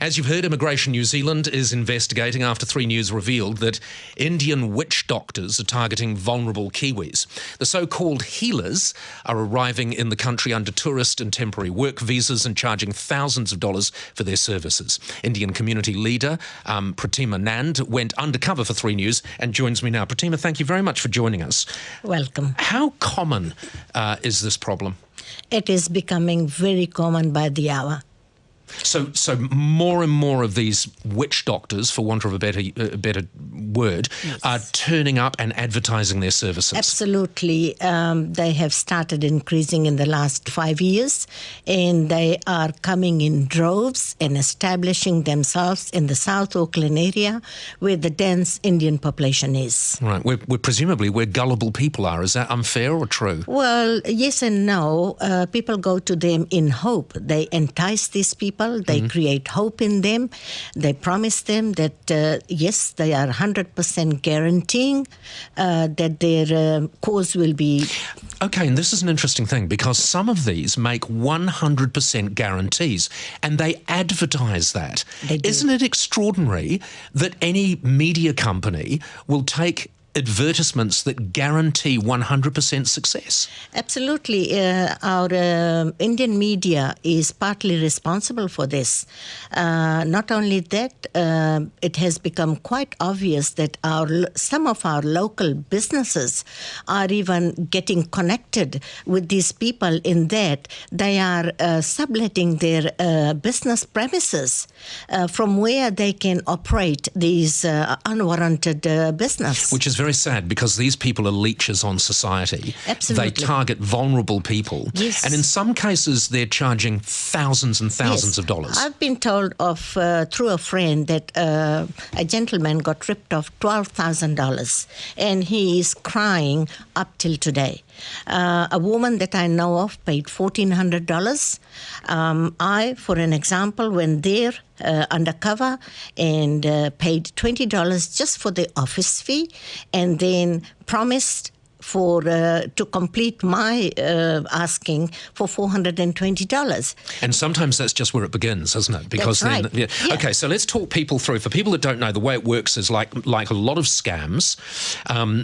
As you've heard, Immigration New Zealand is investigating after 3 News revealed that Indian witch doctors are targeting vulnerable Kiwis. The so-called healers are arriving in the country under tourist and temporary work visas and charging thousands of dollars for their services. Indian community leader Pratima Nand went undercover for 3 News and joins me now. Pratima, thank you very much for joining us. Welcome. How common is this problem? It is becoming very common by the hour. So more and more of these witch doctors, for want of a better word, yes, are turning up and advertising their services. Absolutely. They have started increasing in the last 5 years, and they are coming in droves and establishing themselves in the South Auckland area where the dense Indian population is. Right. We're presumably where gullible people are. Is that unfair or true? Well, yes and no. People go to them in hope. They entice these people. They create hope in them. They promise them that, yes, they are 100% guaranteeing that their cause will be... Okay, and this is an interesting thing because some of these make 100% guarantees and they advertise that. They do. Isn't it extraordinary that any media company will take advertisements that guarantee 100% success? Absolutely. Our Indian media is partly responsible for this. Not only that, it has become quite obvious that some of our local businesses are even getting connected with these people in that they are subletting their business premises from where they can operate these unwarranted business. Which is very sad because these people are leeches on society. Absolutely. They target vulnerable people. Yes. And in some cases, they're charging thousands and thousands of dollars. I've been told of through a friend that a gentleman got ripped off $12,000 and he is crying up till today. A woman that I know of paid $1,400. I, for an example, went there undercover and paid $20 just for the office fee and then promised to complete my asking for $420. And sometimes that's just where it begins, isn't it? Because that's right. Yeah. Okay, so let's talk people through. For people that don't know, the way it works is like a lot of scams.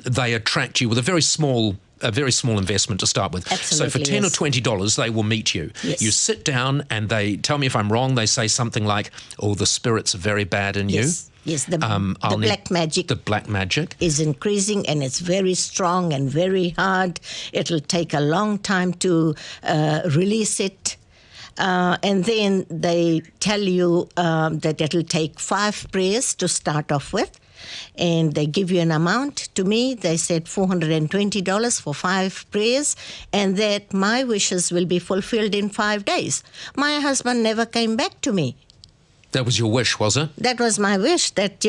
They attract you with a very small investment to start with. Absolutely, so for $10 yes. or $20, they will meet you. Yes. You sit down and they, tell me if I'm wrong, they say something like, oh, the spirits are very bad in you. Yes, the black magic. The black magic is increasing and it's very strong and very hard. It'll take a long time to release it. And then they tell you that it'll take 5 prayers to start off with. And they give you an amount. To me, they said $420 for 5 prayers, and that my wishes will be fulfilled in 5 days. My husband never came back to me. That was your wish, was it? That was my wish, that,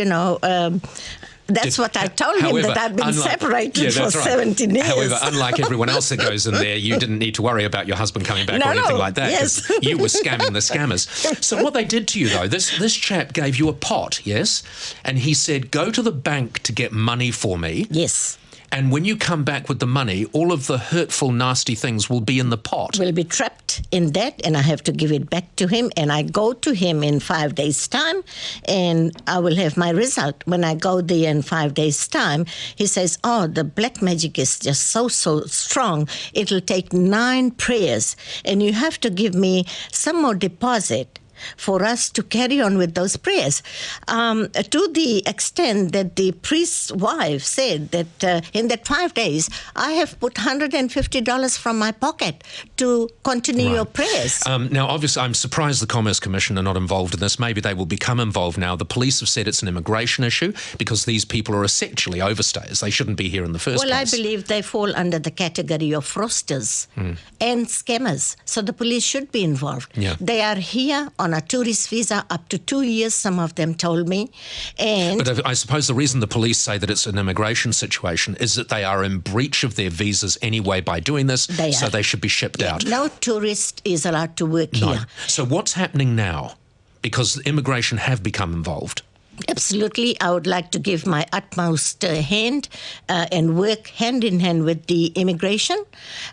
that's what I told him, that I've been separated for 17 years. However, unlike everyone else that goes in there, you didn't need to worry about your husband coming back or anything like that. Yes. You were scamming the scammers. So what they did to you, though, this chap gave you a pot, yes? And he said, go to the bank to get money for me. Yes. And when you come back with the money, all of the hurtful, nasty things will be in the pot. Will be trapped in that, and I have to give it back to him. And I go to him in 5 days' time, and I will have my result. When I go there in 5 days' time, he says, oh, the black magic is just so strong. It'll take 9 prayers, and you have to give me some more deposit for us to carry on with those prayers. To the extent that the priest's wife said that in that 5 days, I have put $150 from my pocket to continue your prayers. Now, obviously, I'm surprised the Commerce Commission are not involved in this. Maybe they will become involved now. The police have said it's an immigration issue because these people are essentially overstayers. They shouldn't be here in the first place. Well, I believe they fall under the category of fraudsters and scammers. So the police should be involved. Yeah. They are here on a tourist visa up to 2 years, some of them told me. But I suppose the reason the police say that it's an immigration situation is that they are in breach of their visas anyway by doing this, so they should be shipped out. No tourist is allowed to work here. So what's happening now? Because immigration have become involved. Absolutely. I would like to give my utmost hand and work hand in hand with the immigration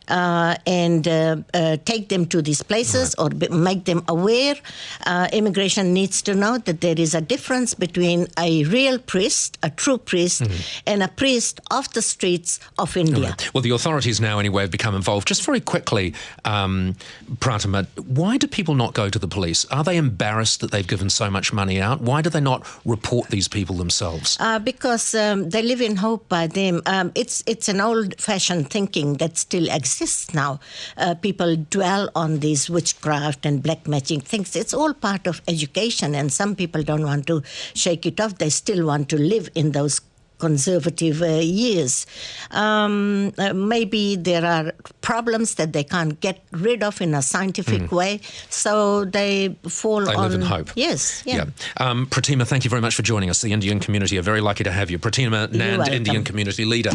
and take them to these places or make them aware. Immigration needs to know that there is a difference between a real priest, a true priest, and a priest off the streets of India. Right. Well, the authorities now anyway have become involved. Just very quickly, Pratima, why do people not go to the police? Are they embarrassed that they've given so much money out? Why do they not report these people themselves? Because they live in hope by them. It's an old-fashioned thinking that still exists now. People dwell on these witchcraft and black magic things. It's all part of education, and some people don't want to shake it off. They still want to live in those conservative years. Maybe there are problems that they can't get rid of in a scientific way, so they fall on... They live in hope. Yes, yeah. Pratima, thank you very much for joining us. The Indian community are very lucky to have you. Pratima Nand, Indian community leader.